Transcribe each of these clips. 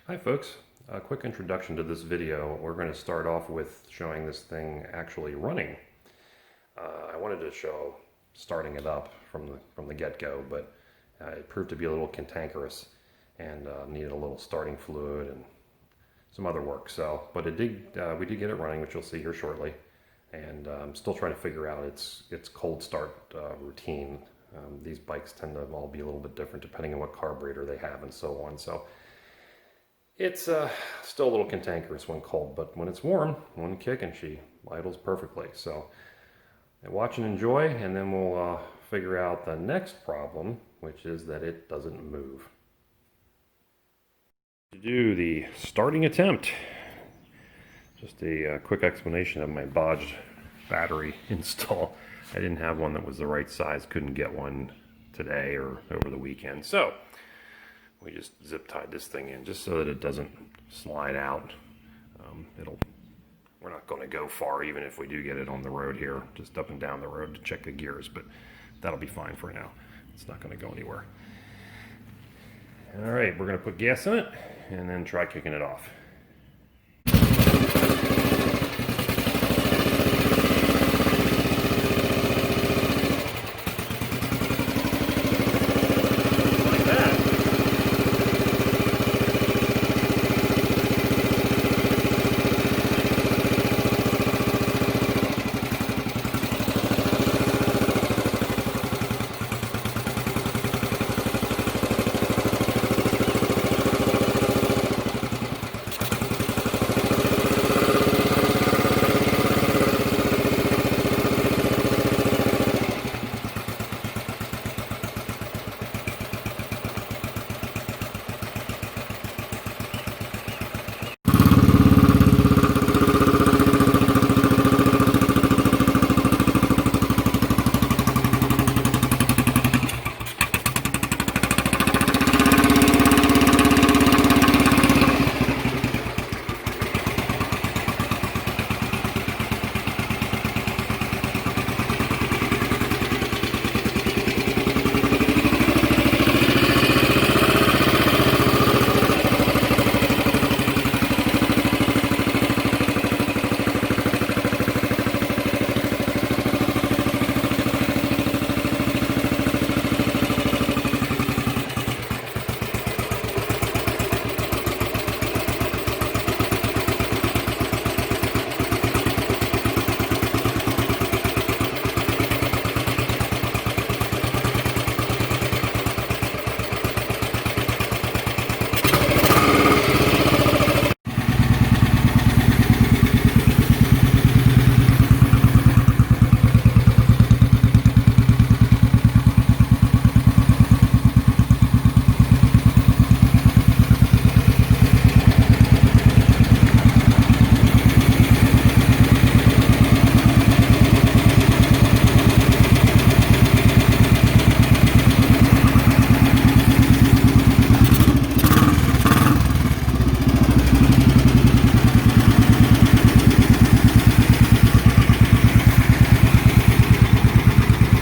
Hi folks, a quick introduction to this video. We're going to start off with showing this thing actually running. I wanted to show starting it up from the get-go, but it proved to be a little cantankerous and needed a little starting fluid and some other work. But we did get it running, which you'll see here shortly. And I'm still trying to figure out its cold start routine. These bikes tend to all be a little bit different depending on what carburetor they have and so on. So it's still a little cantankerous when cold, but when it's warm, one kick and she idles perfectly. So watch and enjoy, and then we'll figure out the next problem, which is that it doesn't move. To do the starting attempt, just a quick explanation of my bodged battery install. I didn't have one that was the right size, couldn't get one today or over the weekend. So we just zip tied this thing in just so that it doesn't slide out. We're not going to go far even if we do get it on the road here, just up and down the road to check the gears, but that'll be fine for now. It's not going to go anywhere. All right, we're going to put gas in it and then try kicking it off.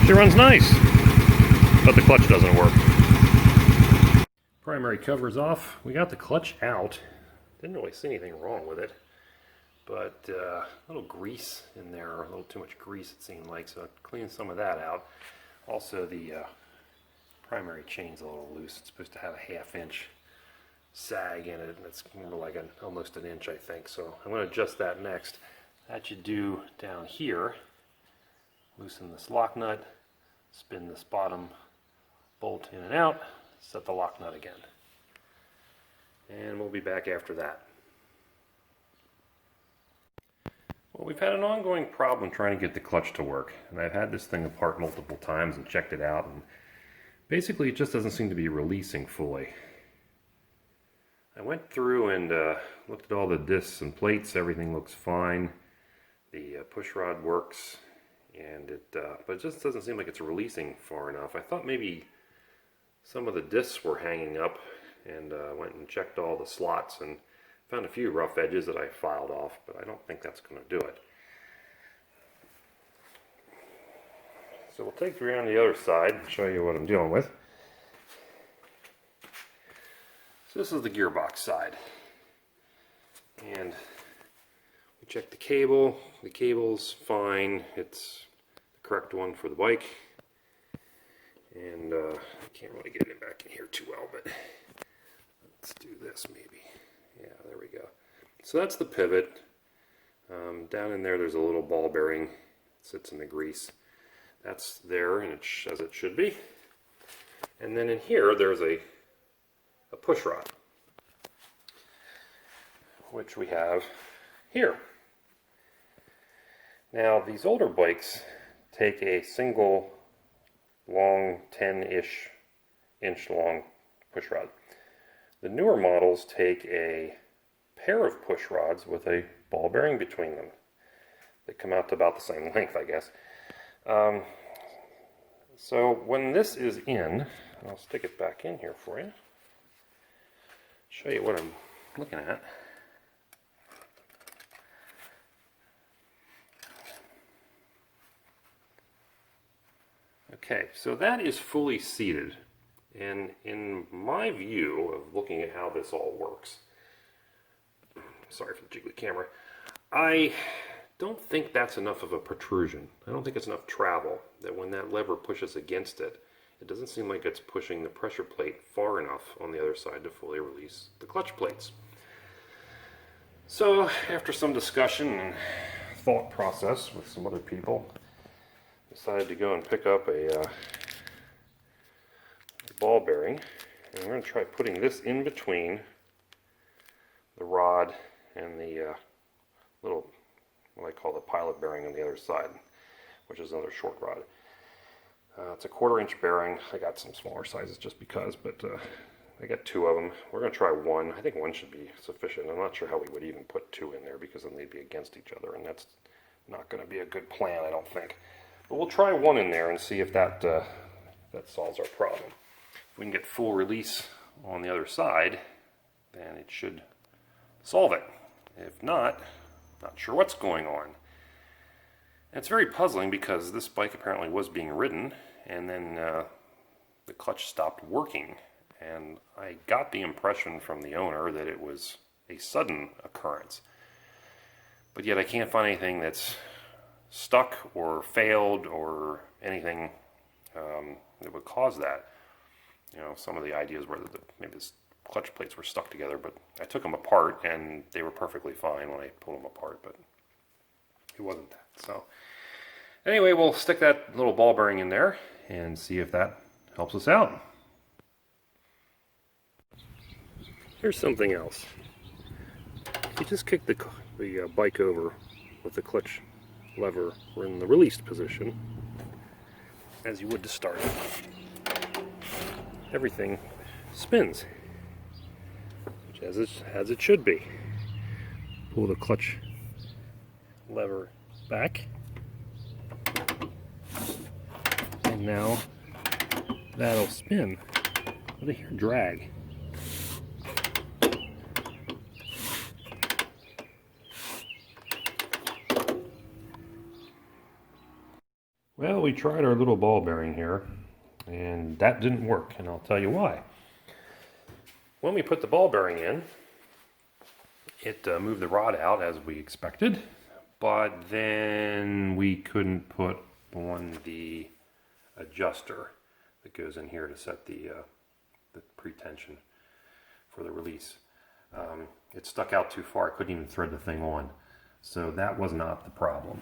She runs nice, but the clutch doesn't work. Primary cover's off. We got the clutch out. Didn't really see anything wrong with it, but a little grease in there, a little too much grease it seemed like, so I cleaned some of that out. Also, the primary chain's a little loose. It's supposed to have a 1/2 inch sag in it, and it's more like almost an inch, I think. So I'm going to adjust that next. That should do down here. Loosen this lock nut, spin this bottom bolt in and out, set the lock nut again. And we'll be back after that. Well, we've had an ongoing problem trying to get the clutch to work. And I've had this thing apart multiple times and checked it out, and basically it just doesn't seem to be releasing fully. I went through and looked at all the discs and plates. Everything looks fine. The push rod works. But it just doesn't seem like it's releasing far enough. I thought maybe some of the discs were hanging up, and went and checked all the slots and found a few rough edges that I filed off, but I don't think that's going to do it. So we'll take you around the other side and show you what I'm dealing with. So this is the gearbox side. And we checked the cable. The cable's fine. It's the correct one for the bike. And I can't really get it back in here too well, but let's do this maybe. Yeah, there we go. So that's the pivot. Down in there, there's a little ball bearing. It sits in the grease. That's there, and it's as it should be. And then in here, there's a push rod, which we have here. Now, these older bikes take a single long 10-ish inch long push rod. The newer models take a pair of push rods with a ball bearing between them. They come out to about the same length, I guess. So when this is in, I'll stick it back in here for you. Show you what I'm looking at. Okay, so that is fully seated, and in my view of looking at how this all works, sorry for the jiggly camera, I don't think that's enough of a protrusion. I don't think it's enough travel, that when that lever pushes against it, it doesn't seem like it's pushing the pressure plate far enough on the other side to fully release the clutch plates. So after some discussion and thought process with some other people, decided to go and pick up a ball bearing, and we're going to try putting this in between the rod and the little, what I call the pilot bearing on the other side, which is another short rod. It's a 1/4 inch bearing. I got some smaller sizes just because, but I got 2 of them. We're going to try 1. I think 1 should be sufficient. I'm not sure how we would even put 2 in there, because then they'd be against each other, and that's not going to be a good plan, I don't think. But we'll try 1 in there and see if that solves our problem. If we can get full release on the other side, then it should solve it. If not, not sure what's going on. And it's very puzzling, because this bike apparently was being ridden, and then the clutch stopped working. And I got the impression from the owner that it was a sudden occurrence. But yet I can't find anything that's stuck or failed or anything that would cause that. You know, some of the ideas were that maybe the clutch plates were stuck together, but I took them apart and they were perfectly fine when I pulled them apart, but it wasn't that. So anyway, we'll stick that little ball bearing in there and see if that helps us out. Here's something else. You just kick the bike over with the clutch lever in the released position, as you would to start it. Everything spins, which as it should be. Pull the clutch lever back, and now that'll spin with a hair drag. Well, we tried our little ball bearing here, and that didn't work, and I'll tell you why. When we put the ball bearing in, it moved the rod out as we expected, but then we couldn't put on the adjuster that goes in here to set the pre-tension for the release. It stuck out too far. I couldn't even thread the thing on, so that was not the problem.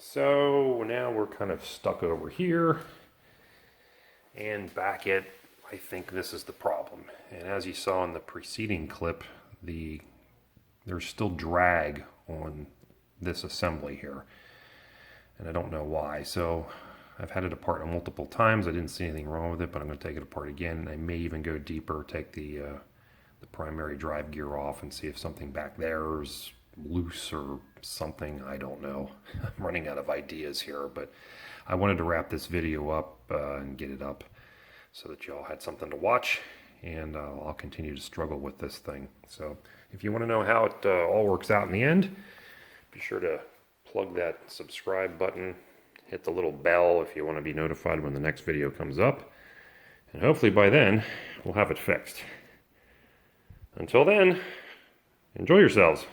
So now we're kind of stuck over here, and back at, I think this is the problem. And as you saw in the preceding clip, there's still drag on this assembly here, and I don't know why. So I've had it apart multiple times. I didn't see anything wrong with it, but I'm going to take it apart again. I may even go deeper, take the primary drive gear off, and see if something back there is loose or something. I don't know. I'm running out of ideas here, but I wanted to wrap this video up and get it up so that y'all had something to watch, and I'll continue to struggle with this thing. So if you want to know how it all works out in the end, be sure to plug that subscribe button, hit the little bell if you want to be notified when the next video comes up, and hopefully by then we'll have it fixed. Until then, enjoy yourselves.